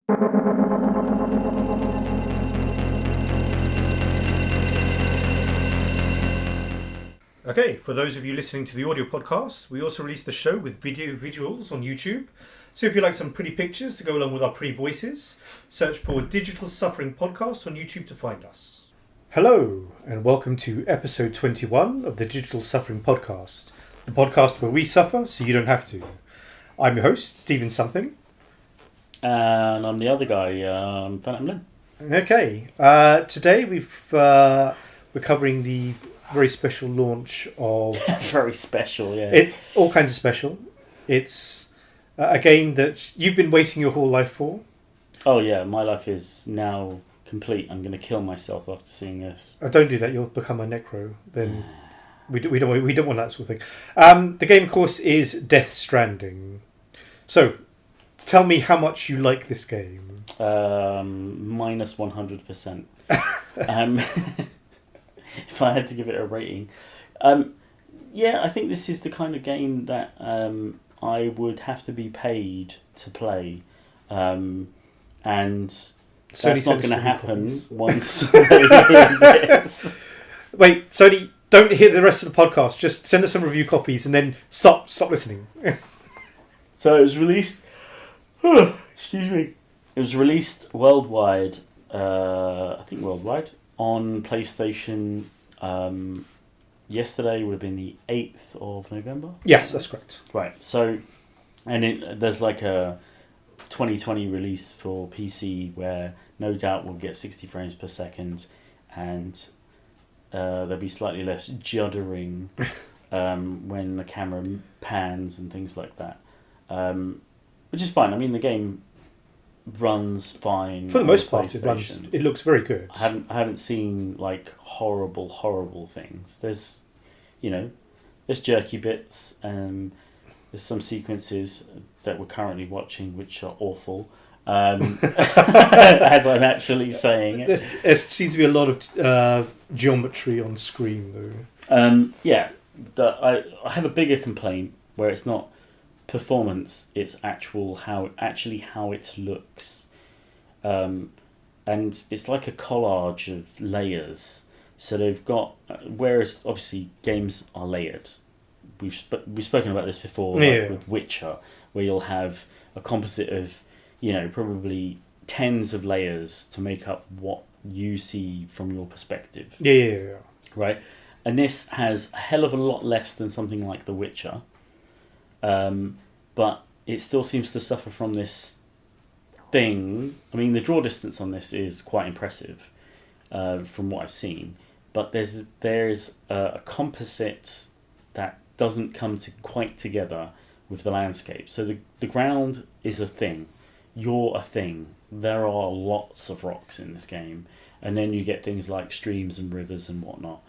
Okay, for those of you listening to the audio podcast, we also release the show with video visuals on YouTube. So if you like some pretty pictures to go along with our pretty voices, search for Digital Suffering Podcast on YouTube to find us. Hello, and welcome to episode 21 of the Digital Suffering Podcast, the podcast where we suffer so you don't have to. I'm your host, Steven Something. And I'm the other guy, PhamtomLimb. Okay, today we're covering the very special launch of... Very special, yeah. All kinds of special. It's a game that you've been waiting your whole life for. Oh yeah, my life is now complete. I'm going to kill myself after seeing this. Oh, don't do that, you'll become a necro. Then we don't want that sort of thing. The game, of course, is Death Stranding. So, tell me how much you like this game. Minus 100%. If I had to give it a rating. Yeah, I think this is the kind of game that I would have to be paid to play. And that's not going to happen once I hear this. Wait, Sony, don't hear the rest of the podcast. Just send us some review copies and then stop listening. So it was released... excuse me. It was released worldwide, I think worldwide, on PlayStation yesterday. Would have been the 8th of November. Yes, that's correct. Right. So, and there's like a 2020 release for PC where no doubt we'll get 60 frames per second, and there'll be slightly less juddering when the camera pans and things like that, which is fine. I mean, the game runs fine for the most part. It looks very good. I haven't seen like horrible things. There's jerky bits, and there's some sequences that we're currently watching which are awful. As I'm actually saying it. There seems to be a lot of geometry on screen, though. Yeah, I have a bigger complaint where it's not performance, it's how it looks, and it's like a collage of layers. So they've got, whereas obviously games are layered, we've spoken about this before, like with Witcher, where you'll have a composite of probably tens of layers to make up what you see from your perspective. Yeah. Right, and this has a hell of a lot less than something like The Witcher. But it still seems to suffer from this thing. I mean, the draw distance on this is quite impressive from what I've seen. But there's a composite that doesn't come quite together with the landscape. So the ground is a thing. You're a thing. There are lots of rocks in this game. And then you get things like streams and rivers and whatnot.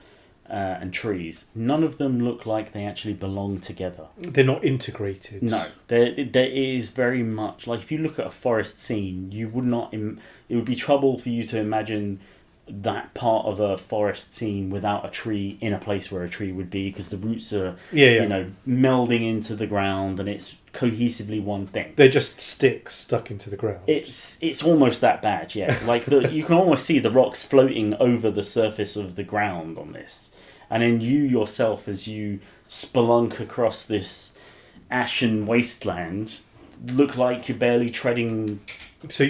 And trees. None of them look like they actually belong together. They're not integrated. No, there is very much like if you look at a forest scene, you would not. It would be trouble for you to imagine that part of a forest scene without a tree in a place where a tree would be, because the roots are melding into the ground and it's cohesively one thing. They're just sticks stuck into the ground. It's almost that bad, yeah. Like you can almost see the rocks floating over the surface of the ground on this. And then you yourself, as you spelunk across this ashen wasteland, look like you're barely treading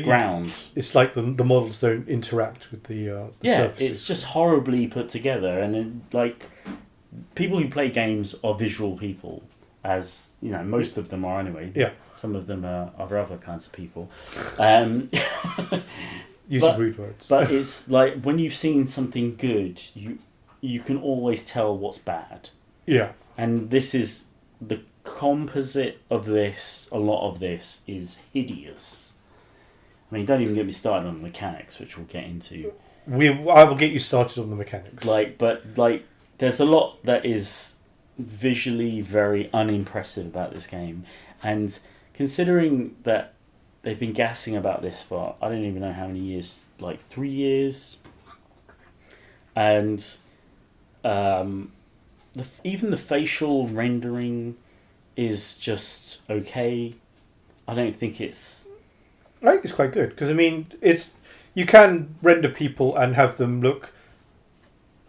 ground. It's like the models don't interact with the surfaces. It's just horribly put together. And then, like, people who play games are visual people, as most of them are anyway. Yeah. Some of them are other kinds of people. Using rude words. But it's like when you've seen something good, you can always tell what's bad. Yeah. And this is the composite of this. A lot of this is hideous. I mean, don't even get me started on the mechanics, which we'll get into. I will get you started on the mechanics. But there's a lot that is visually very unimpressive about this game, and considering that they've been gassing about this for I don't even know how many years, like 3 years, and even the facial rendering is just okay. I don't think it's I think it's quite good because you can render people and have them look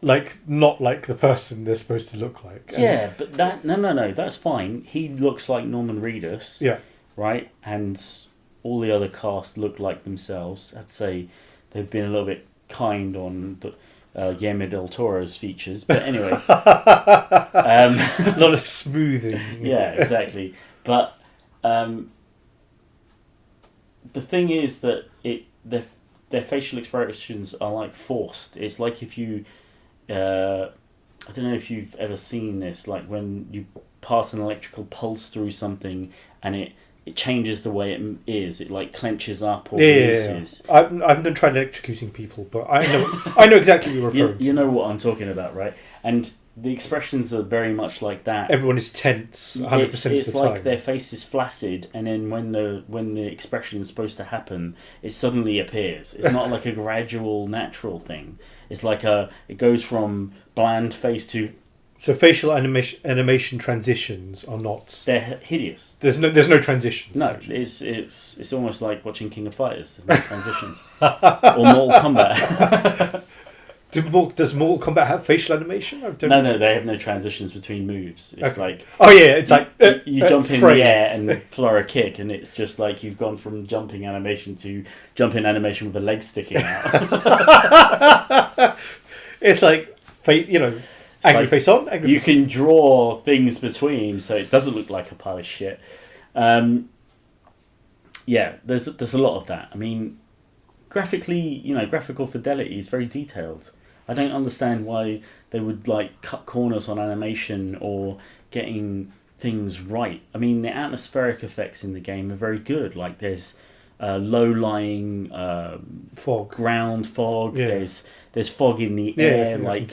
like not like the person they're supposed to look like. Yeah, but no, that's fine. He looks like Norman Reedus. Yeah. Right, and all the other cast look like themselves. I'd say they've been a little bit kind on Guillermo del Toro's features, but anyway, not a smoothing. Yeah, exactly. But the thing is that their facial expressions are like forced. It's like if you, I don't know if you've ever seen this, like when you pass an electrical pulse through something and it changes the way it is. It like clenches up or releases. Yeah. I haven't tried electrocuting people, but I know exactly what you're referring to. You know what I'm talking about, right? And the expressions are very much like that. Everyone is tense 100% of the time. It's like their face is flaccid, and then when the expression is supposed to happen, it suddenly appears. It's not like a gradual, natural thing. It's like it goes from bland face to. So facial animation transitions are not. They're hideous. There's no transitions. No, it's almost like watching King of Fighters. There's no transitions. Or Mortal Kombat. Does Mortal Kombat have facial animation? No, they have no transitions between moves. It's like it's like you jump in the air and throw a kick, and it's just like you've gone from jumping animation to jumping animation with a leg sticking out. It's like angry face on. Angry you can draw things between, so it doesn't look like a pile of shit. There's a lot of that. I mean, graphically, graphical fidelity is very detailed. I don't understand why they would like cut corners on animation or getting things right. I mean, the atmospheric effects in the game are very good. Like there's low-lying fog, ground fog. Yeah. There's fog in the air. Like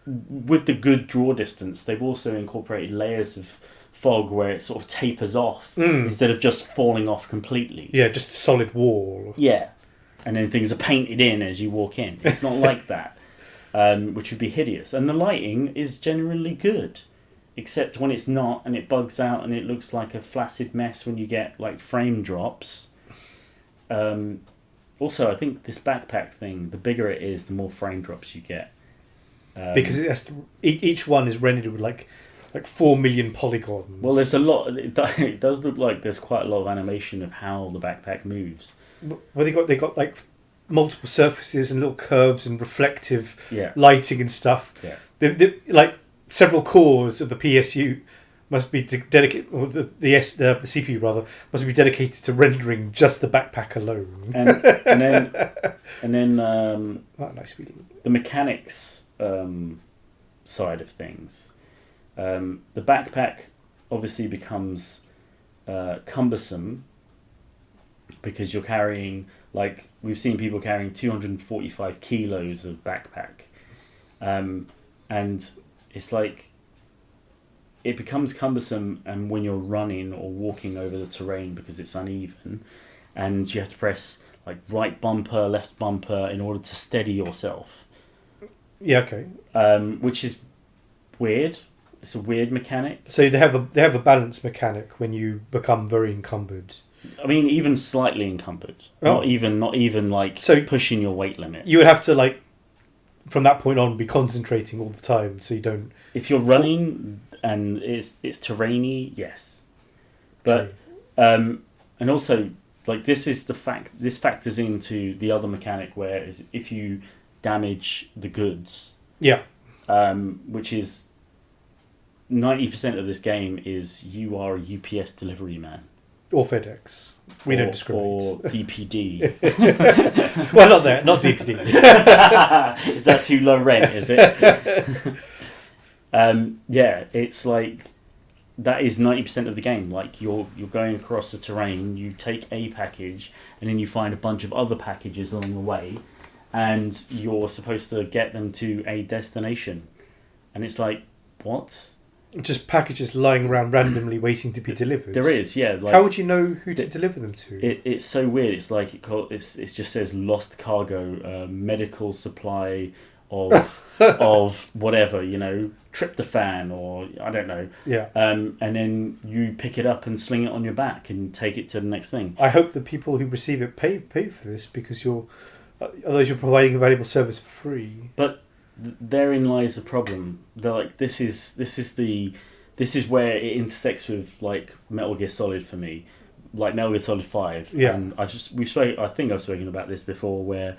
with the good draw distance, they've also incorporated layers of fog where it sort of tapers off instead of just falling off completely. Yeah, just a solid wall. Yeah. And then things are painted in as you walk in. It's not like that, which would be hideous. And the lighting is generally good, except when it's not, and it bugs out, and it looks like a flaccid mess when you get like frame drops. Also, I think this backpack thing, the bigger it is, the more frame drops you get. Because each one is rendered with like 4 million polygons. Well, there's a lot. It does look like there's quite a lot of animation of how the backpack moves. Well, they got like multiple surfaces and little curves and reflective lighting and stuff. Yeah. They like several cores of the PSU must be dedicated, or the CPU rather must be dedicated to rendering just the backpack alone. And then nice feeling. The mechanics side of things. The backpack obviously becomes cumbersome because you're carrying, like we've seen people carrying 245 kilos of backpack, and it's like it becomes cumbersome and when you're running or walking over the terrain because it's uneven, and you have to press like right bumper, left bumper in order to steady yourself. Yeah, okay. Which is weird. It's a weird mechanic. So they have a balance mechanic when you become very encumbered. I mean, even slightly encumbered. Oh. Not even like pushing your weight limit. You would have to like from that point on be concentrating all the time, so you don't. If you're running and it's terrainy, yes, but and also like this factors into the other mechanic where is if you damage the goods, which is 90% of this game is you are a UPS delivery man. Or FedEx. We don't discriminate. Or DPD. Well, not DPD. Is that too low rent, is it? It's like that is 90% of the game. Like you're going across the terrain, you take a package, and then you find a bunch of other packages along the way, and you're supposed to get them to a destination. And it's like, what? Just packages lying around randomly waiting to be delivered. There is, yeah. Like, how would you know who to deliver them to? It's so weird. It's like it just says lost cargo, medical supply, of whatever, tryptophan or I don't know. Yeah. And then you pick it up and sling it on your back and take it to the next thing. I hope the people who receive it pay for this, because otherwise you're providing a valuable service for free. But therein lies the problem. They're like, this is where it intersects with like Metal Gear Solid for me, like Metal Gear Solid 5. Yeah. And I think I've spoken about this before, where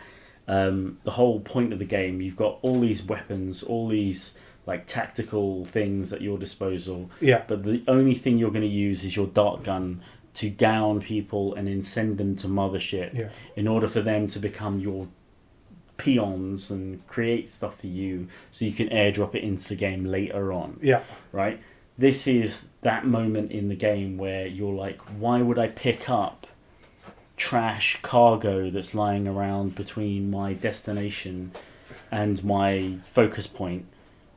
the whole point of the game, you've got all these weapons, all these like tactical things at your disposal. Yeah. But the only thing you're going to use is your dart gun to gown people and then send them to mothership in order for them to become your peons and create stuff for you so you can airdrop it into the game later on. Yeah. Right? This is that moment in the game where you're like, why would I pick up trash cargo that's lying around between my destination and my focus point?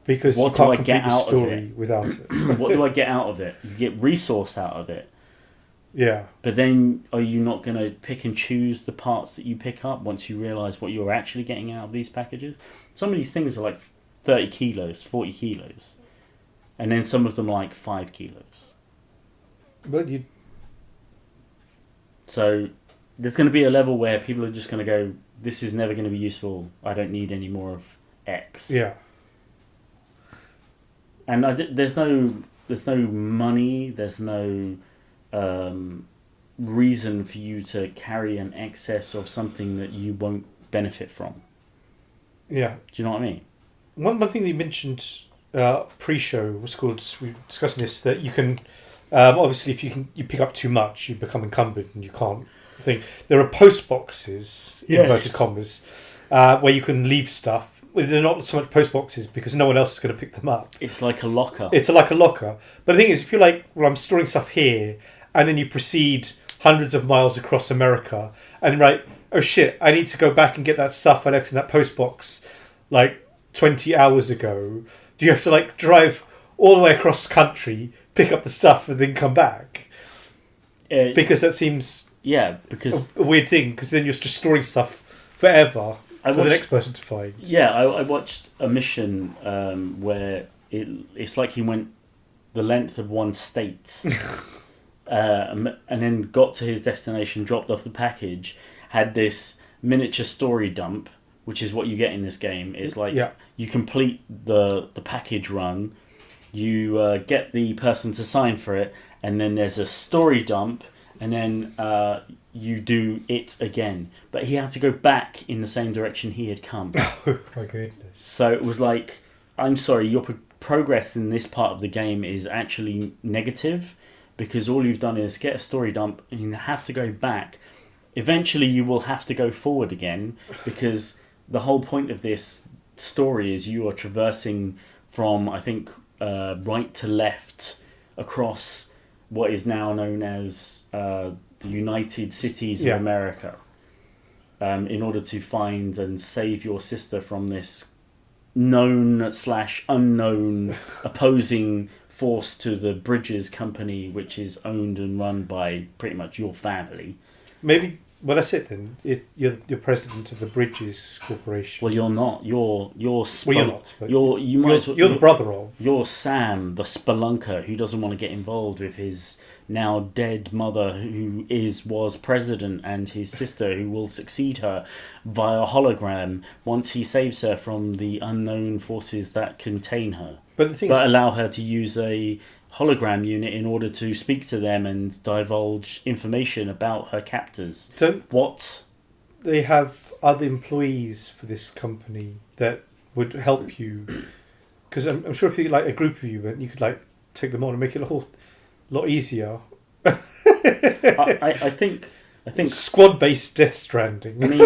Because what you can't do I complete get the out story of it? without it. What do I get out of it? You get resource out of it. Yeah. But then are you not going to pick and choose the parts that you pick up once you realise what you're actually getting out of these packages? Some of these things are like 30 kilos, 40 kilos. And then some of them are like 5 kilos. But So there's going to be a level where people are just going to go, this is never going to be useful. I don't need any more of X. Yeah. And there's no money, there's no reason for you to carry an excess of something that you won't benefit from. Yeah. Do you know what I mean? One thing that you mentioned pre-show was called, we were discussing this, that you can obviously if you pick up too much, you become encumbered and you can't think. There are post boxes, inverted commas, where you can leave stuff. Well, they're not so much post boxes because no one else is going to pick them up. It's like a locker. It's like a locker. But the thing is, if you're like, well, I'm storing stuff here, and then you proceed hundreds of miles across America, and oh shit, I need to go back and get that stuff I left in that post box like 20 hours ago. Do you have to like drive all the way across country, pick up the stuff, and then come back? Because that seems because a weird thing, because then you're just storing stuff forever. For the next person to find. Yeah, I watched a mission where it's like he went the length of one state and then got to his destination, dropped off the package, had this miniature story dump, which is what you get in this game. It's like you complete the package run, you get the person to sign for it, and then there's a story dump, and then you do it again. But he had to go back in the same direction he had come. Oh my goodness. So it was like, I'm sorry, your progress in this part of the game is actually negative, because all you've done is get a story dump and you have to go back. Eventually you will have to go forward again, because the whole point of this story is you are traversing from, I think, right to left across what is now known as the United Cities of America, in order to find and save your sister from this known/unknown opposing force to the Bridges Company, which is owned and run by pretty much your family. Maybe. Well, that's it then. You're president of the Bridges Corporation. Well, you're not. You're well, you're not. But you're the brother of. You're Sam, the spelunker, who doesn't want to get involved with his now dead mother, who was president, and his sister, who will succeed her via hologram once he saves her from the unknown forces that contain her. But allow her to use a hologram unit in order to speak to them and divulge information about her captors. What? They have other employees for this company that would help you. Because I'm sure if you like a group of you could like take them on and make it a whole lot easier. I think squad-based Death Stranding. I mean,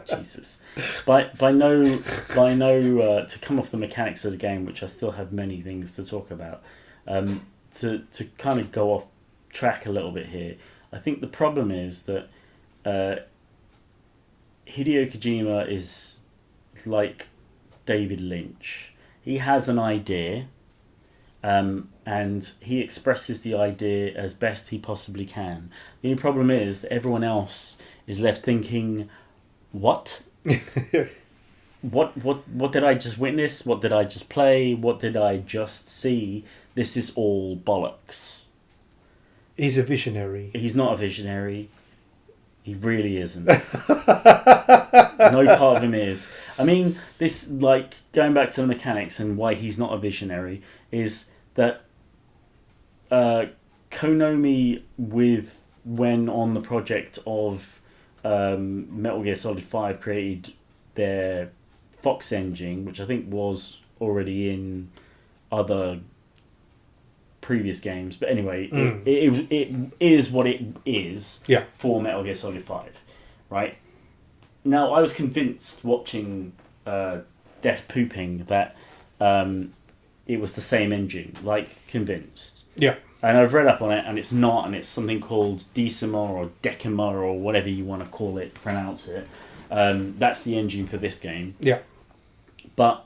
Jesus. By no to come off the mechanics of the game, which I still have many things to talk about, to kind of go off track a little bit here. I think the problem is that Hideo Kojima is like David Lynch. He has an idea, and he expresses the idea as best he possibly can. The only problem is that everyone else is left thinking, what? What did I just witness? What did I just play? What did I just see? This is all bollocks. He's a visionary. He's not a visionary. He really isn't. No part of him is. I mean, this, like, going back to the mechanics and why he's not a visionary is that Konami, when on the project of Metal Gear Solid 5, created their Fox engine, which I think was already in other previous games, but anyway, it is what it is for Metal Gear Solid 5, right? Now, I was convinced watching Death Pooping that it was the same engine, like, convinced. Yeah. And I've read up on it, and it's not, and it's something called Decima or Decima or whatever you want to call it, pronounce it. That's the engine for this game. Yeah. But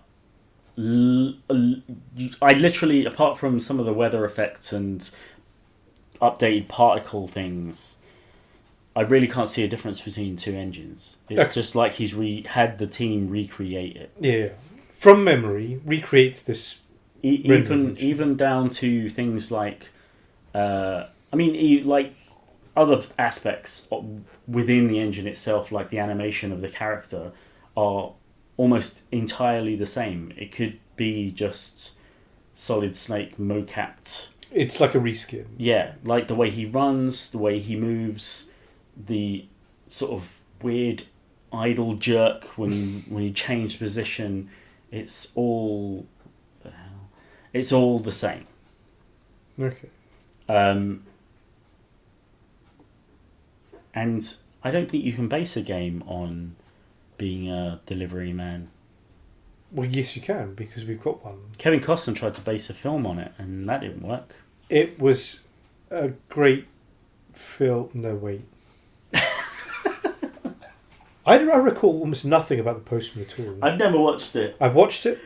I literally, apart from some of the weather effects and updated particle things, I really can't see a difference between two engines. It's just like he's had the team recreate it. Yeah. From memory, recreates this. Even down to things like, like other aspects within the engine itself, like the animation of the character, are almost entirely the same. It could be just Solid Snake mocapped. It's like a reskin. Yeah, like the way he runs, the way he moves, the sort of weird idle jerk when he changed position. It's all the same. Okay. And I don't think you can base a game on being a delivery man. Well, yes, you can, because we've got one. Kevin Costner tried to base a film on it, and that didn't work. It was a great film. No, wait. I recall almost nothing about The Postman at all. I've never watched it. I've watched it,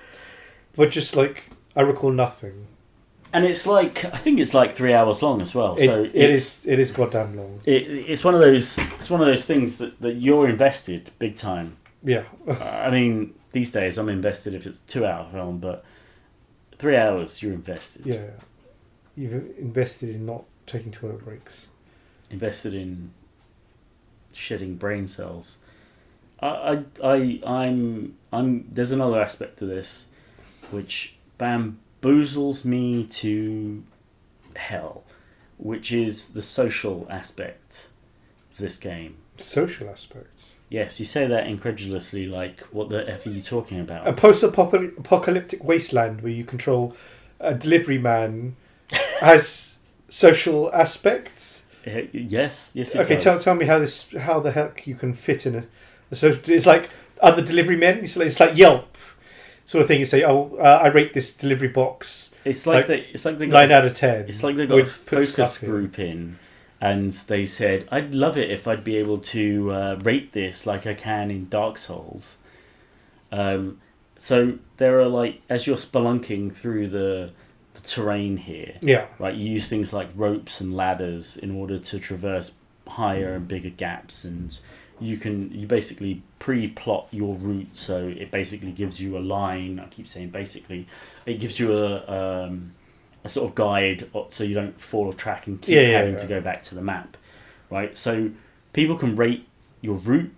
but just like I recall nothing. And it's like, I think it's like 3 hours long as well. It is goddamn long. It's one of those things that you're invested big time. Yeah. I mean, these days I'm invested if it's a 2 hour film, but 3 hours you're invested. Yeah. You've invested in not taking toilet breaks. Invested in shedding brain cells. I'm there's another aspect to this which bamboozles me to hell, which is the social aspect of this game. Social aspect? Yes, you say that incredulously, like, what the F are you talking about? A post-apocalyptic wasteland where you control a delivery man has social aspects? Yes, it okay, does. tell me how the heck you can fit in a social... It's like other delivery men, it's like Yelp sort of thing. You say, I rate this delivery box. It's like they got 9 out of 10. It's like they got a focus group in, and they said, I'd love it if I'd be able to rate this like I can in Dark Souls. So there are, like, as you're spelunking through the terrain here, right, you use things like ropes and ladders in order to traverse higher and bigger gaps, and you basically pre-plot your route, so it basically gives you a line. I keep saying basically, it gives you a sort of guide so you don't fall off track and keep having to go back to the map, right? So people can rate your route,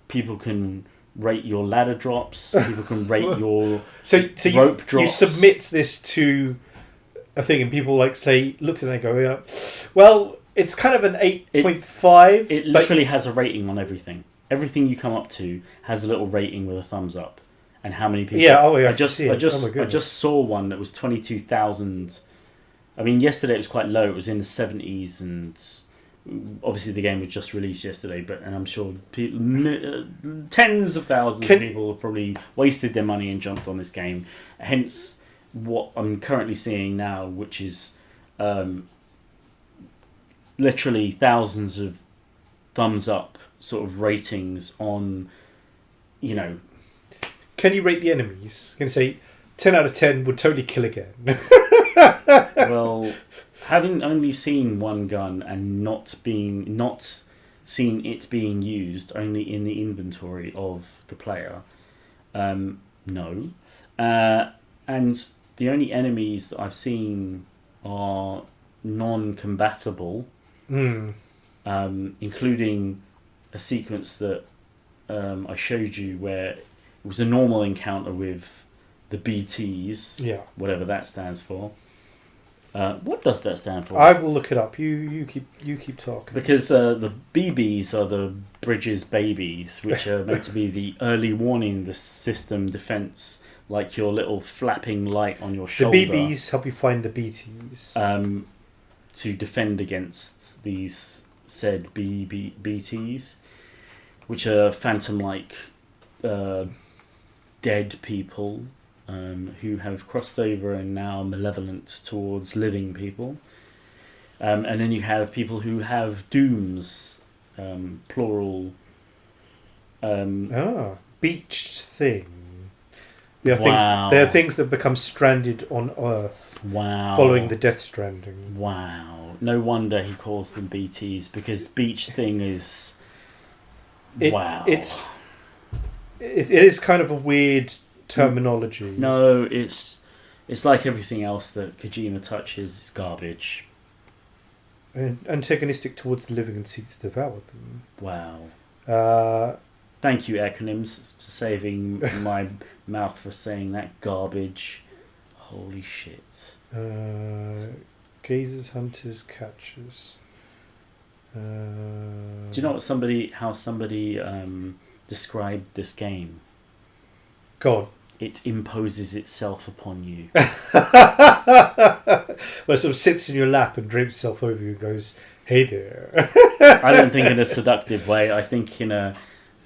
people can rate your ladder drops, people can rate your rope drops. You submit this to a thing, and people look at it and go, well, it's kind of an 8.5. It literally has a rating on everything. Everything you come up to has a little rating with a thumbs up, and how many people. I just saw one that was 22,000. I mean, yesterday it was quite low. It was in the 70s, and obviously the game was just released yesterday. And I'm sure tens of thousands of people have probably wasted their money and jumped on this game. Hence, what I'm currently seeing now, which is literally thousands of thumbs up sort of ratings on, Can you rate the enemies? Can you say 10 out of 10 would totally kill again? Well, having only seen one gun and not seen it being used only in the inventory of the player? No. And the only enemies that I've seen are non-combatable, including a sequence that I showed you where it was a normal encounter with the BTs, whatever that stands for. What does that stand for? I will look it up. You keep talking. Because the BBs are the bridges babies, which are meant to be the early warning, the system defense, like your little flapping light on your shoulder. The BBs help you find the BTs. To defend against these said BTs, which are phantom-like dead people who have crossed over and now malevolent towards living people. And then you have people who have dooms, plural. Beached thing. There are things that become stranded on Earth following the Death Stranding. Wow. No wonder he calls them BTs, because beach thing is... wow. It is kind of a weird terminology. No, it's like everything else that Kojima touches. It's garbage. And antagonistic towards the living and seeks to devour them. Wow. Thank you, acronyms, for saving my mouth for saying that garbage. Holy shit. Gazers, hunters, catchers. Do you know how somebody described this game? Go on. It imposes itself upon you. Well, it sort of sits in your lap and drapes itself over you and goes, "Hey there." I don't think in a seductive way. I think in a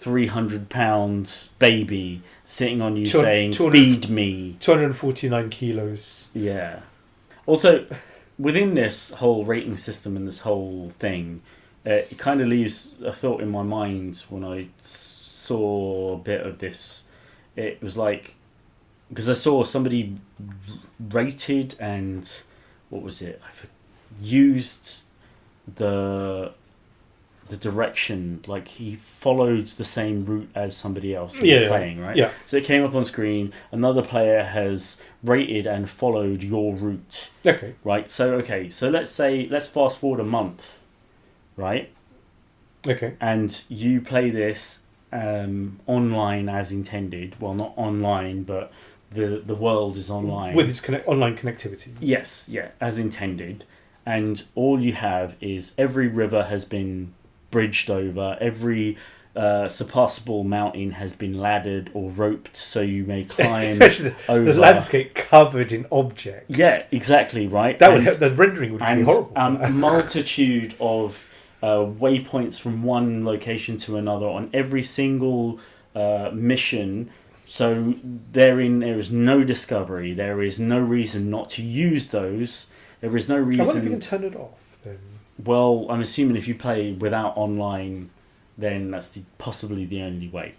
300-pound baby sitting on you saying, "Feed me." 249 kilos. Yeah. Also, within this whole rating system and this whole thing, it kind of leaves a thought in my mind when I saw a bit of this. It was like, because I saw somebody rated and what was it? Used the direction, like he followed the same route as somebody else who was playing, right? Yeah. So it came up on screen. Another player has rated and followed your route. Okay. Right. So let's fast forward a month, right? Okay. And you play this online as intended. Well, not online, but the world is online with its online connectivity. Yes. Yeah. As intended. And all you have is every river has been bridged over, every surpassable mountain has been laddered or roped so you may climb over. The landscape covered in objects. Yeah, exactly, right. The rendering would be horrible. A multitude of waypoints from one location to another on every single mission. So there is no discovery. There is no reason not to use those. There is no reason... I wonder if you can turn it off, then. Well, I'm assuming if you play without online, then that's possibly the only way.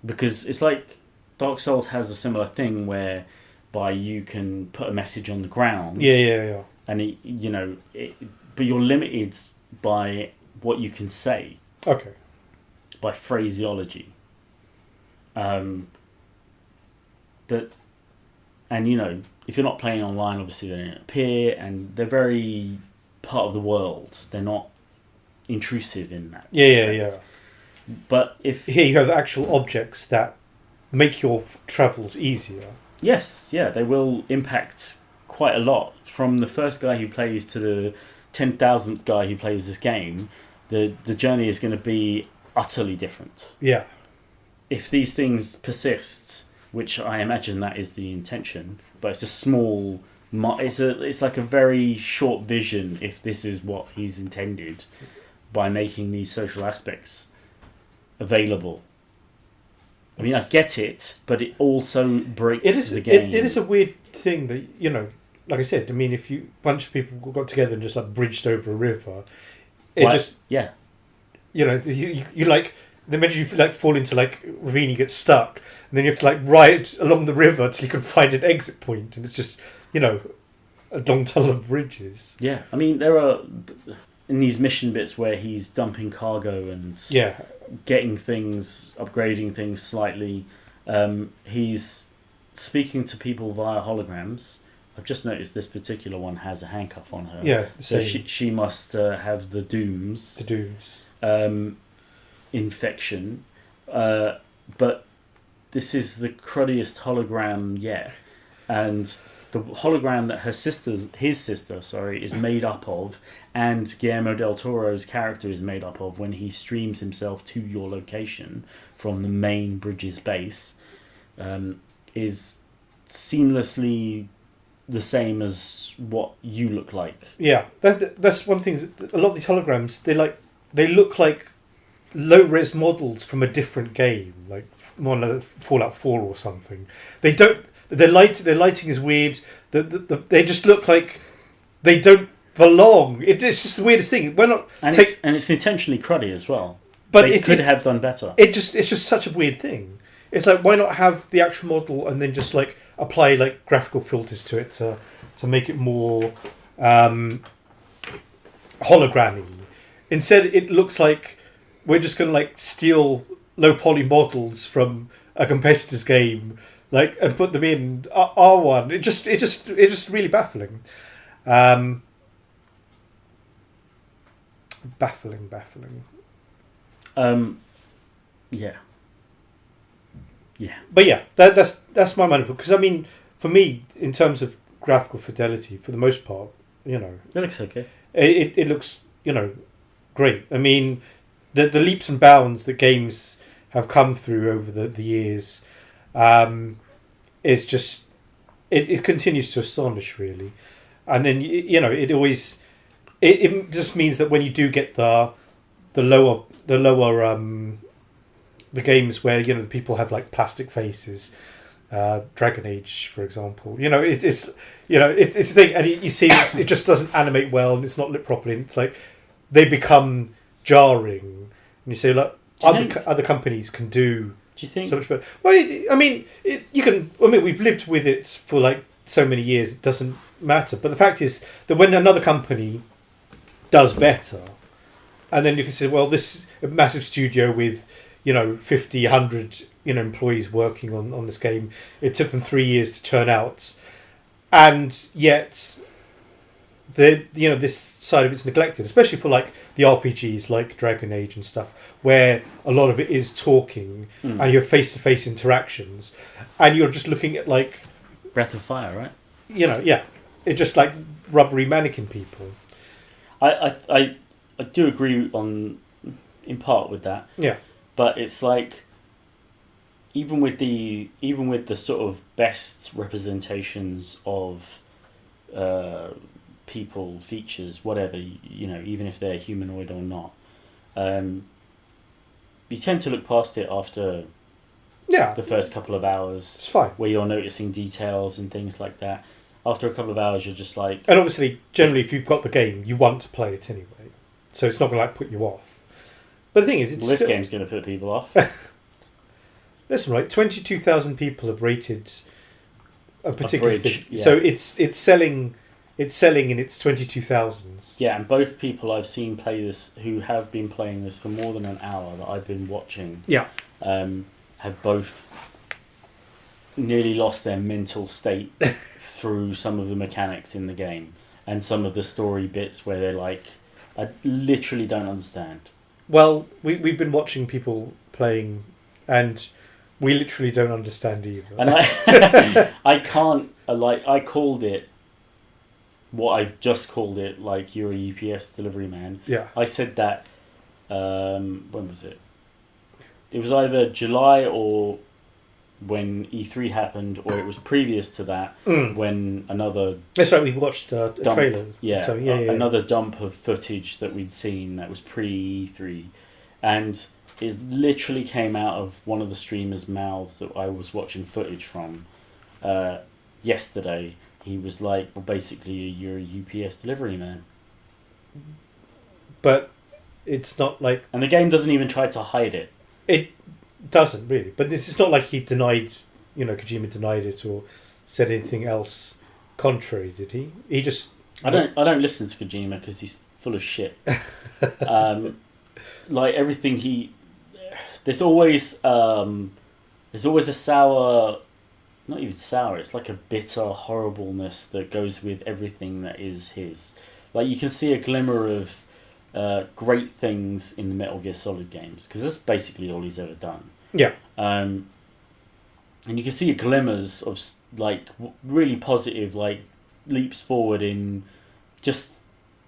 Because it's like Dark Souls has a similar thing whereby you can put a message on the ground. Yeah. And, but you're limited by what you can say. Okay. By phraseology. If you're not playing online, obviously they don't appear, and they're very part of the world. They're not intrusive in that. Yeah. But if here you have actual objects that make your travels easier. Yes, yeah, they will impact quite a lot. From the first guy who plays to the 10,000th guy who plays this game, the journey is going to be utterly different. Yeah. If these things persist, which I imagine that is the intention, but it's a small... It's like a very short vision if this is what he's intended by making these social aspects available. I mean, I get it, but it also breaks the game. It is a weird thing that, like I said, I mean, if a bunch of people got together and just like bridged over a river, you like... Then imagine you like fall into like ravine, you get stuck, and then you have to like ride along the river till you can find an exit point, and it's just a long tunnel of bridges. Yeah, I mean there are in these mission bits where he's dumping cargo and getting things, upgrading things slightly, he's speaking to people via holograms. I've just noticed this particular one has a handcuff on her. Yeah, so she must have the dooms. The dooms. Infection. But this is the cruddiest hologram yet. And the hologram that his sister, is made up of, and Guillermo del Toro's character is made up of when he streams himself to your location from the main Bridges base, is seamlessly the same as what you look like. Yeah, that's one thing. A lot of these holograms, they look like low-res models from a different game, like more like Fallout 4 or something. They don't. Their lighting is weird. They just look like they don't belong. It's just the weirdest thing. Why not? And it's intentionally cruddy as well. But they could have done better. It's just such a weird thing. It's like, why not have the actual model and then just like apply like graphical filters to it to make it more hologrammy. Instead, it looks like we're just going to like steal low poly models from a competitor's game, like, and put them in R1. It just really baffling. Baffling. Yeah. But yeah, that's my mind, because I mean, for me, in terms of graphical fidelity, for the most part, it looks okay. It looks, great. I mean, the leaps and bounds that games have come through over the years, is just it continues to astonish, really. And then it always it just means that when you do get the lower the games where the people have like plastic faces, Dragon Age, for example, it's a thing, and you see it just doesn't animate well, and it's not lit properly, and it's like they become jarring, and you say, like, other companies can do you think so much better. Well, we've lived with it for like so many years, it doesn't matter. But the fact is that when another company does better, and then you can say, well, this massive studio with 50, 100 employees working on this game, it took them 3 years to turn out, and yet this side of it's neglected, especially for like the RPGs like Dragon Age and stuff, where a lot of it is talking and you have face-to-face interactions, and you're just looking at like Breath of Fire, right? It's just like rubbery mannequin people. I do agree in part with that. Yeah. But it's like, even with the sort of best representations of people, features, whatever, even if they're humanoid or not, you tend to look past it after the first couple of hours. It's fine. Where you're noticing details and things like that. After a couple of hours, you're just like... And obviously, generally, if you've got the game, you want to play it anyway. So it's not going to like put you off. But the thing is, this game's going to put people off. Listen, right, 22,000 people have rated a particular thing. Yeah. So it's selling in its 22,000s. Yeah, and both people I've seen play this, who have been playing this for more than an hour that I've been watching, have both nearly lost their mental state through some of the mechanics in the game and some of the story bits where they're like, I literally don't understand. Well, we've been watching people playing, and we literally don't understand either. And I called it what I've just called it, like, you're a UPS delivery man. Yeah. I said that, when was it? It was either July or when E3 happened, or it was previous to that, when another... That's right, we watched a trailer. Yeah, so, another dump of footage that we'd seen that was pre-E3. And it literally came out of one of the streamers' mouths that I was watching footage from yesterday. He was like, well, basically, you're a UPS delivery man. But it's not like... And the game doesn't even try to hide it. It doesn't, really. But it's not like he denied, Kojima denied it or said anything else contrary, did he? He just... I don't listen to Kojima because he's full of shit. Like everything there's always a sour, not even sour, it's like a bitter horribleness that goes with everything that is his. Like you can see a glimmer of great things in the Metal Gear Solid games, because that's basically all he's ever done. Yeah. And you can see glimmers of like really positive, like leaps forward in just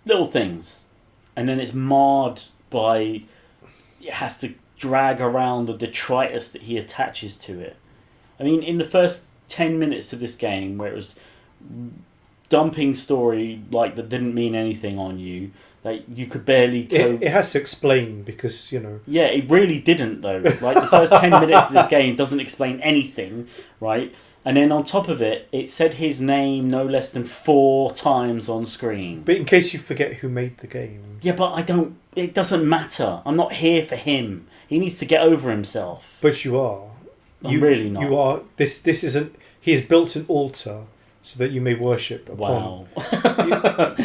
little things, and then it's marred by it has to drag around the detritus that he attaches to it. I mean, in the first 10 minutes of this game, where it was dumping story like that didn't mean anything on you, like you could barely it has to explain, because yeah, it really didn't though. Like the first 10 minutes of this game doesn't explain anything, right? And then on top of it, it said his name no less than 4 times on screen. But in case you forget who made the game. Yeah, but it doesn't matter. I'm not here for him. He needs to get over himself. But you are. I'm really not. You are. This isn't. He has built an altar so that you may worship upon. Wow.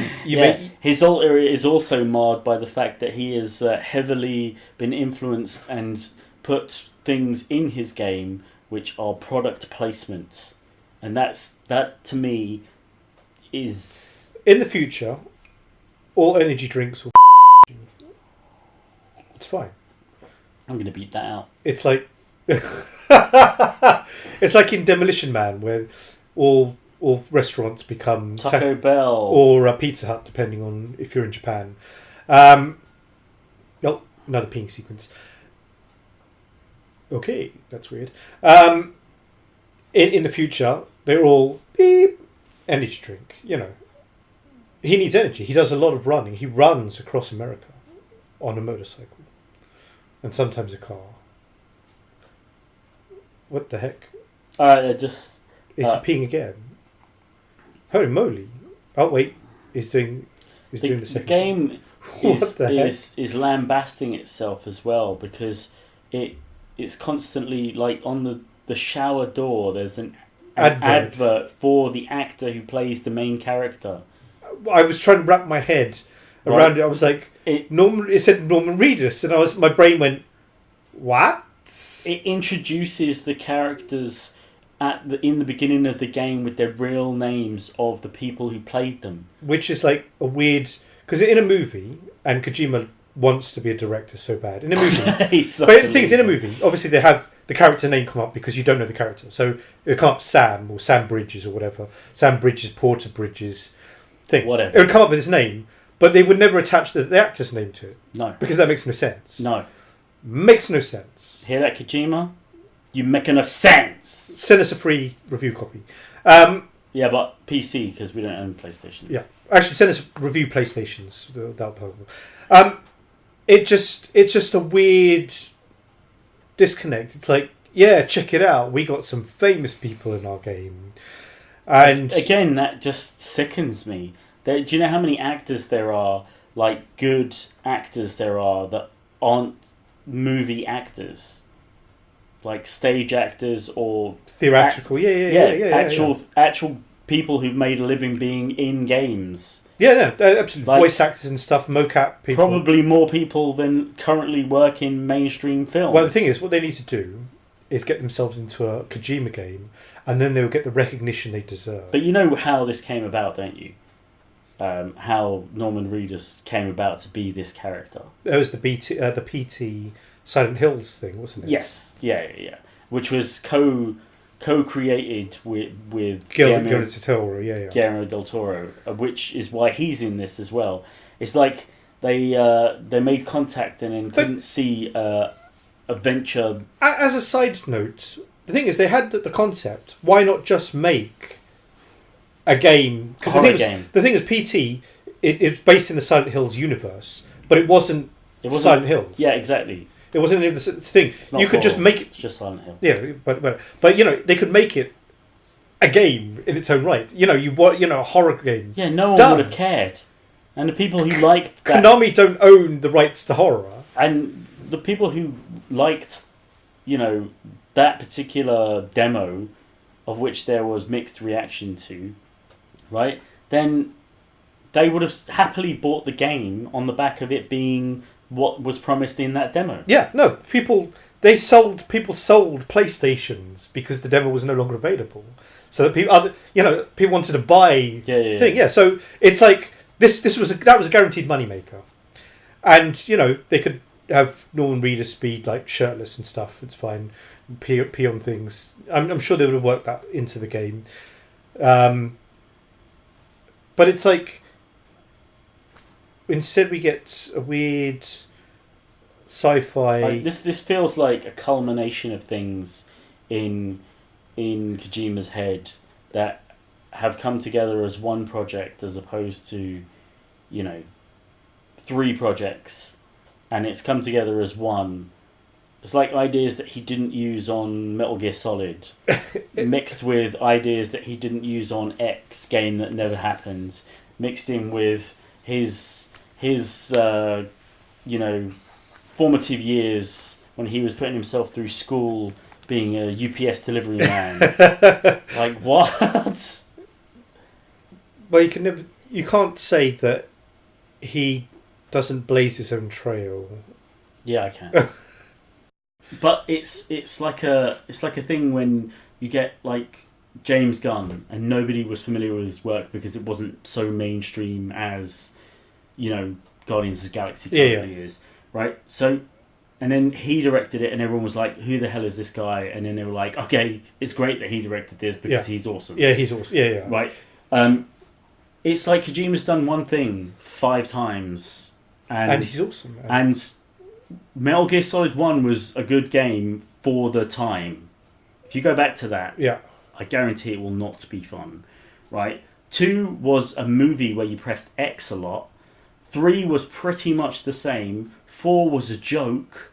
His altar is also marred by the fact that he has heavily been influenced and put things in his game which are product placements, and that to me is in the future. All energy drinks will. It's fine. I'm going to beat that out. It's like it's like in Demolition Man, where all restaurants become Taco Bell or a Pizza Hut, depending on if you're in Japan. Oh, another peeing sequence. Okay, that's weird. In the future, they're all beep energy drink. He needs energy. He does a lot of running. He runs across America on a motorcycle, and sometimes a car. What the heck? Just is he peeing again? Holy moly! Oh wait, he's doing the second. The game is lambasting itself as well, because it's constantly like on the shower door. There's an advert for the actor who plays the main character. I was trying to wrap my head around it. I was like, it said Norman Reedus, and my brain went, what? It introduces the characters in the beginning of the game with their real names of the people who played them. Which is like a weird... Because in a movie, and Kojima wants to be a director so bad. In a movie... But the thing is, in a movie, obviously they have the character name come up because you don't know the character. So it come up Sam, or Sam Bridges, or whatever. Sam Bridges, Porter Bridges... thing. Whatever. It would come up with his name, but they would never attach the actor's name to it. No. Because that makes no sense. No. Makes no sense. Hear that, Kojima? You making no sense. Send us a free review copy. Yeah, but PC, because we don't own PlayStations. Yeah. Actually, send us review PlayStations. That'll be helpful. It's just a weird disconnect. It's like, yeah, check it out. We got some famous people in our game. And again, that just sickens me. Do you know how many actors there are, like good actors there are, that aren't movie actors? Like stage actors or theatrical, actual people who've made a living being in games. Yeah, no, absolutely. Like, voice actors and stuff, mocap people. Probably more people than currently work in mainstream films. Well, the thing is, what they need to do is get themselves into a Kojima game, and then they'll get the recognition they deserve. But you know how this came about, don't you? How Norman Reedus came about to be this character. It was the PT Silent Hills thing, wasn't it? Yes, yeah. Which was co-created with Guillermo del Toro, Guillermo del Toro, which is why he's in this as well. It's like they made contact and then couldn't see a venture. As a side note, the thing is, they had the concept. Why not just make a game? Because the thing is, PT it's based in the Silent Hills universe, but it wasn't Silent Hills. Yeah, It wasn't the thing. You could just make it. It's just Silent Hill. Yeah, but they could make it a game in its own right. A horror game. Yeah, no one would have cared, and the people who liked that, Konami don't own the rights to horror, and the people who liked, that particular demo, of which there was mixed reaction to, right? Then they would have happily bought the game on the back of it being what was promised in that demo. Yeah, no, people sold PlayStations because the demo was no longer available, so that people wanted to buy thing. Yeah, so it's like that was a guaranteed moneymaker, and they could have Norman Reedus be like shirtless and stuff. It's fine, pee on things. I'm sure they would have worked that into the game, but it's like instead we get a weird sci-fi. Like, this feels like a culmination of things in Kojima's head that have come together as one project as opposed to 3 projects, and it's come together as one. It's like ideas that he didn't use on Metal Gear Solid mixed with ideas that he didn't use on X game that never happened, mixed in with his formative years when he was putting himself through school being a UPS delivery man. Like, what? Well, you can't say that he doesn't blaze his own trail. Yeah, I can. But it's like a thing when you get like James Gunn and nobody was familiar with his work because it wasn't so mainstream as Guardians of the Galaxy currently is, right? So, and then he directed it and everyone was like, who the hell is this guy? And then they were like, okay, it's great that he directed this because he's awesome. Yeah, he's awesome. Yeah. Right. It's like Kojima's done one thing 5 times. And he's awesome. Man. And Metal Gear Solid 1 was a good game for the time. If you go back to that, I guarantee it will not be fun. Right? 2 was a movie where you pressed X a lot. 3 was pretty much the same. 4 was a joke.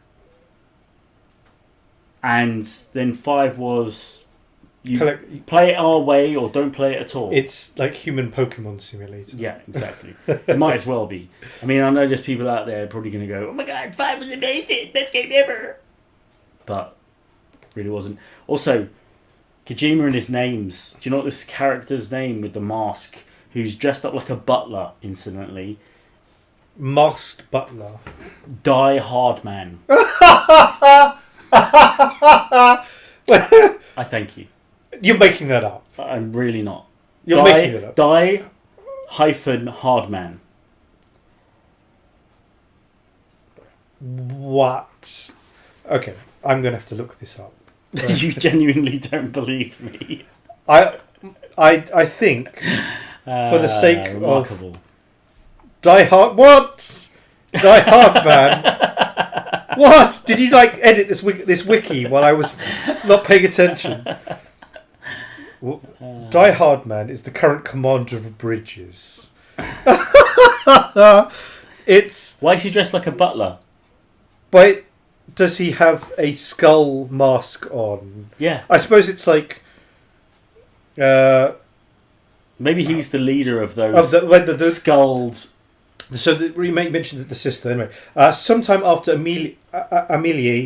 And then 5 was play it our way or don't play it at all. It's like human Pokemon simulator. Yeah, exactly. It might as well be. I mean, I know there's people out there probably going to go, oh my god, 5 was amazing, best game ever. But it really wasn't. Also, Kojima and his names. Do you know what this character's name with the mask, who's dressed up like a butler, incidentally? Masked butler. Die Hard Man. I thank you. You're making that up. I'm really not. You're making it up. Die-Hardman. What? Okay, I'm going to have to look this up. You genuinely don't believe me. I think, for the sake remarkable. of Die Hard, what? Die Hard Man. What? Did you edit this wiki while I was not paying attention? Die Hard Man is the current commander of bridges. It's why is he dressed like a butler? But does he have a skull mask on? Yeah, I suppose it's like. Maybe he's the leader of those the skulled. So we mentioned the sister anyway. Sometime after Amelie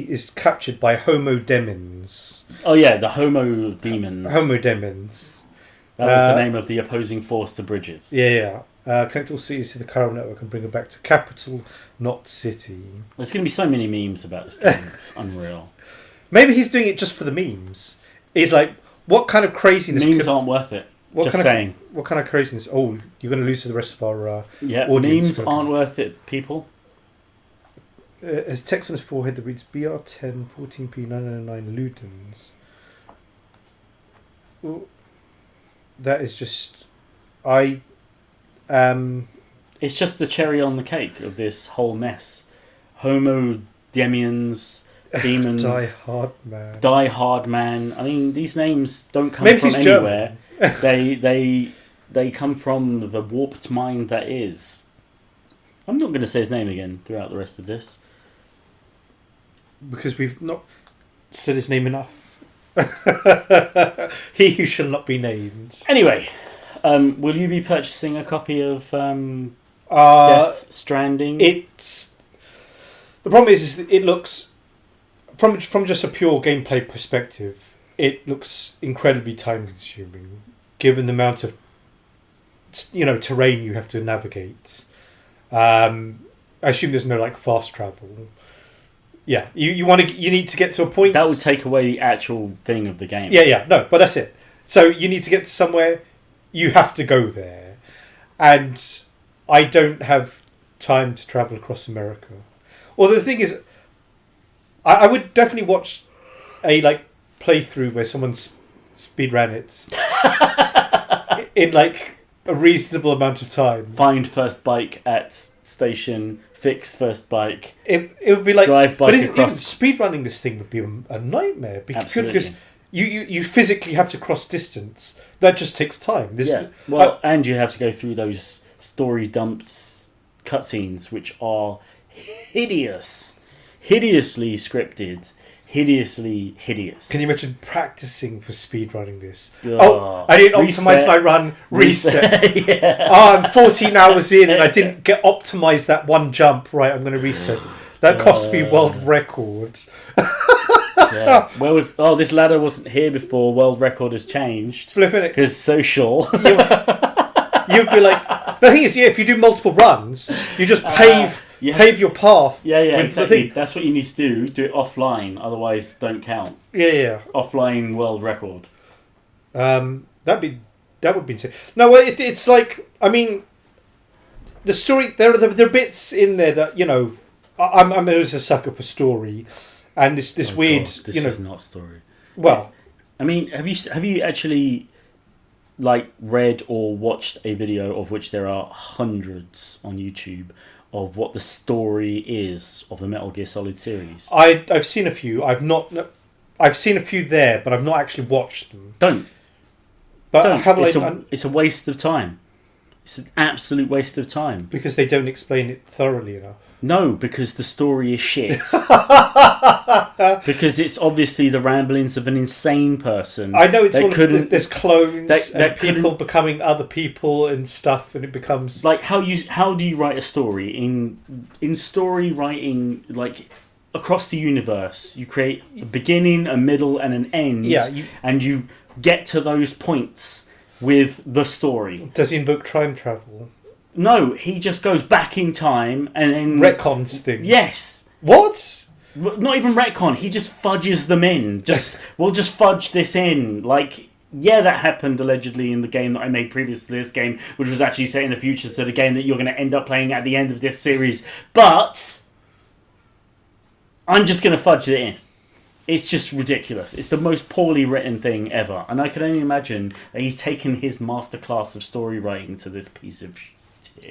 is captured by Homo Demons. Oh yeah, the Homo Demons. Homo Demons. That was the name of the opposing force to Bridges. Yeah. Connect all cities to the chiral network and bring them back to capital, not city. There's going to be so many memes about this game. It's unreal. Maybe he's doing it just for the memes. He's like, what kind of craziness? Memes aren't worth it. Just saying. What kind of craziness? Oh, you're going to lose to the rest of our memes audience. aren't worth it, people. There's text on his forehead that reads BR10 14P 999 Ludens. Well, that is just... It's just the cherry on the cake of this whole mess. Homo Demians, demons... Die Hard Man. Die Hard Man. I mean, these names don't come from anywhere. they come from the warped mind that is. I'm not going to say his name again throughout the rest of this. Because we've not said his name enough. He who shall not be named. Anyway, will you be purchasing a copy of Death Stranding? The problem is that it looks, from just a pure gameplay perspective, it looks incredibly time consuming, given the amount of terrain you have to navigate. I assume there's no like fast travel. Yeah, you need to get to a point that would take away the actual thing of the game. Yeah, no, but that's it. So you need to get to somewhere, you have to go there, and I don't have time to travel across America. Well, the thing is, I would definitely watch a like playthrough where someone speedran it in like a reasonable amount of time. Find first bike at station, fix first bike. It would be like drive bike but across. even speedrunning this thing would be a nightmare because Absolutely. you physically have to cross distance. That just takes time. And you have to go through those story dumps cutscenes, which are hideously scripted, hideously hideous. Can you imagine practicing for speedrunning this? Oh, I didn't optimize my run. Reset. Yeah. I'm 14 hours in and I didn't optimize that one jump. Right, I'm going to reset. That cost me world record. Yeah. This ladder wasn't here before. World record has changed. Flipping it because social. You'd be like, the thing is, if you do multiple runs, you just pave your path. Yeah, exactly. That's what you need to do. Do it offline, otherwise don't count. Yeah. Offline world record. That would be insane. No, it's like, I mean, the story. There are bits in there that I'm always a sucker for story, and this weird. God, this is not story. Well, I mean, have you actually like read or watched a video of which there are hundreds on YouTube of what the story is of the Metal Gear Solid series? I've seen a few. I've seen a few there, but I've not actually watched them. Don't. But it's a waste of time. It's an absolute waste of time. Because they don't explain it thoroughly enough. No, because the story is shit. Because it's obviously the ramblings of an insane person. I know there's clones and people becoming other people and stuff, and it becomes like how do you write a story in story writing, like across the universe? You create a beginning, a middle, and an end. Yeah, and you get to those points with the story. Does he invoke time travel? No, he just goes back in time and then retcons things. Yes. What? Not even retcon. He just fudges them in. We'll just fudge this in. Like, yeah, that happened allegedly in the game that I made previous to this game, which was actually set in the future to the game that you're going to end up playing at the end of this series. But I'm just going to fudge it in. It's just ridiculous. It's the most poorly written thing ever. And I can only imagine that he's taken his masterclass of story writing to this piece of shit.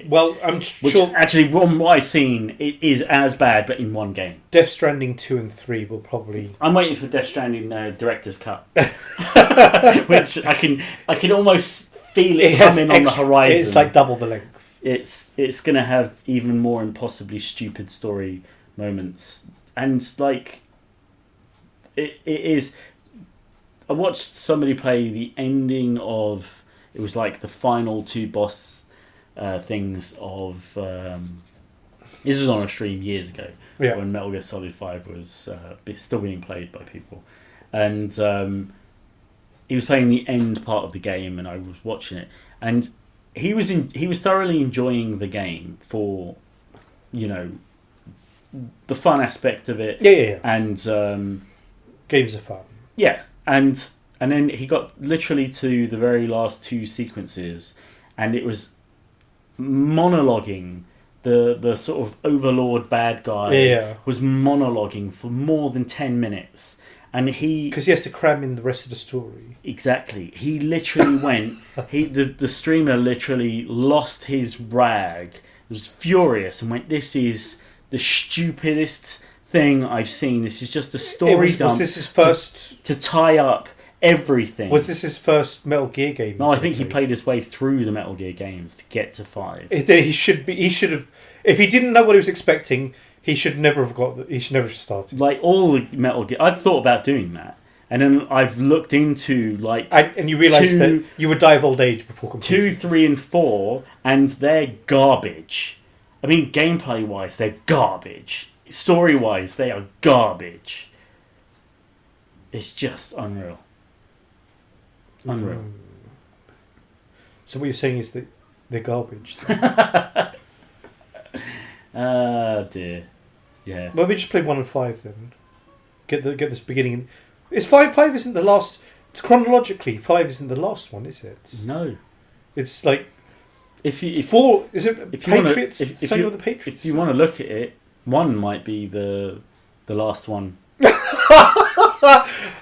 Well, I'm sure... Actually, from what I've seen, it is as bad, but in one game. Death Stranding 2 and 3 will probably... I'm waiting for Death Stranding director's cut. Which I can almost feel it coming on the horizon. It's like double the length. It's going to have even more impossibly stupid story moments. And, like... It is... I watched somebody play the ending of... It was like the final two boss things of... this was on a stream years ago, when Metal Gear Solid 5 was still being played by people. And he was playing the end part of the game, and I was watching it. And he was thoroughly enjoying the game for, the fun aspect of it. Yeah. And... games are fun. Yeah, and then he got literally to the very last two sequences, and it was monologuing. The sort of overlord bad guy was monologuing for more than 10 minutes. And because he has to cram in the rest of the story. Exactly. He literally went... the streamer literally lost his rag, was furious, and went, this is the stupidest thing I've seen. This is just a story dump. Was this his first... To tie up everything. Was this his first Metal Gear game? No, I think he played his way through the Metal Gear games to get to 5. He should have... If he didn't know what he was expecting, he should never have he should never have started. Like all the Metal Gear... I've thought about doing that. And then I've looked into, like... And you realised that you would die of old age before completing. 2, 3, and 4, and they're garbage. I mean, gameplay-wise, they're garbage. Story-wise, they are garbage. It's just unreal. Unreal. So what you're saying is that They're garbage. Ah, dear. Yeah. Well, we just play 1 and 5 then. Get this beginning. It's 5. 5 isn't the last. It's chronologically 5 isn't the last one, is it? No. It's like if 4. Is it if Patriots? If Same you, with the Patriots. if you want to look at it, 1 might be the last one.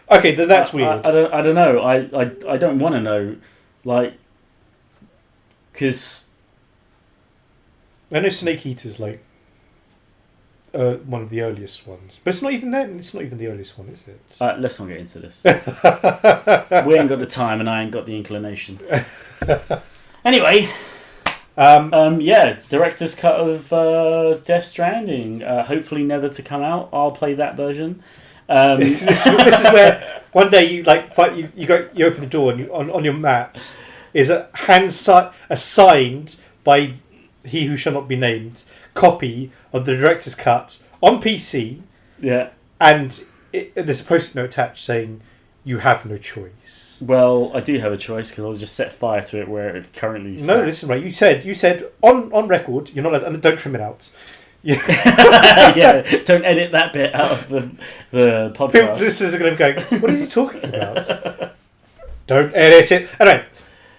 Okay, then that's weird. I don't know. I don't want to know, like, because I know Snake Eater's like one of the earliest ones, but it's not even that. It's not even the earliest one, is it? Let's not get into this. We ain't got the time, and I ain't got the inclination. Anyway, yeah, director's cut of Death Stranding. Hopefully, never to come out. I'll play that version. This is where one day you open the door and on your mat is a signed by he who shall not be named copy of the director's cut on PC. Yeah, and there's a post-it note attached saying you have no choice. Well, I do have a choice because I'll just set fire to it where it currently is. No, listen, right? You said on record you're not allowed, and don't trim it out. Yeah. Yeah, don't edit that bit out of the podcast. Listeners are going to be going, what is he talking about? Don't edit it. Anyway,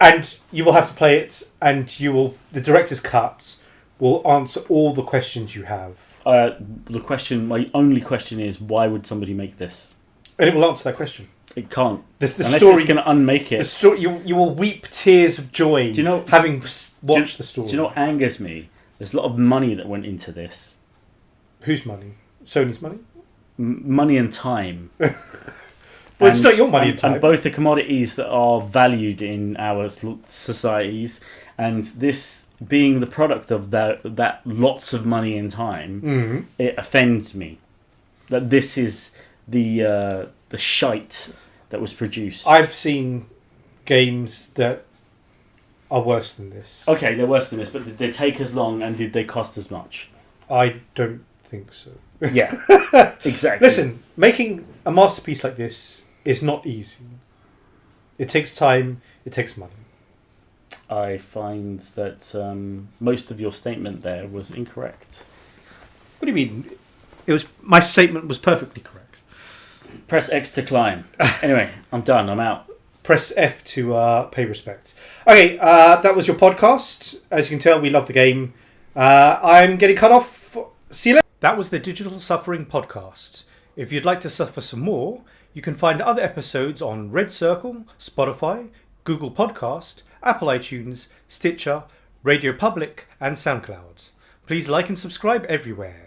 and you will have to play it, and the director's cut will answer all the questions you have. My only question is, why would somebody make this? And it will answer that question. It can't. The Unless story, it's going to unmake it. The story, you will weep tears of joy having watched the story. Do you know what angers me? There's a lot of money that went into this. Whose money? Sony's money? Money and time. Well, it's not your money and time. And both the commodities that are valued in our societies, and this being the product of that lots of money and time, it offends me that this is the shite that was produced. I've seen games that are worse than this. Okay, they're worse than this, but did they take as long and did they cost as much? I don't think so. Yeah, exactly. Listen, making a masterpiece like this is not easy. It takes time, it takes money. I find that most of your statement there was incorrect. What do you mean? My statement was perfectly correct. Press X to climb. Anyway, I'm done. I'm out. Press F to pay respects. Okay, that was your podcast. As you can tell, we love the game. I'm getting cut off. See you later. That was the Digital Suffering Podcast. If you'd like to suffer some more, you can find other episodes on Red Circle, Spotify, Google Podcast, Apple iTunes, Stitcher, Radio Public, and SoundCloud. Please like and subscribe everywhere.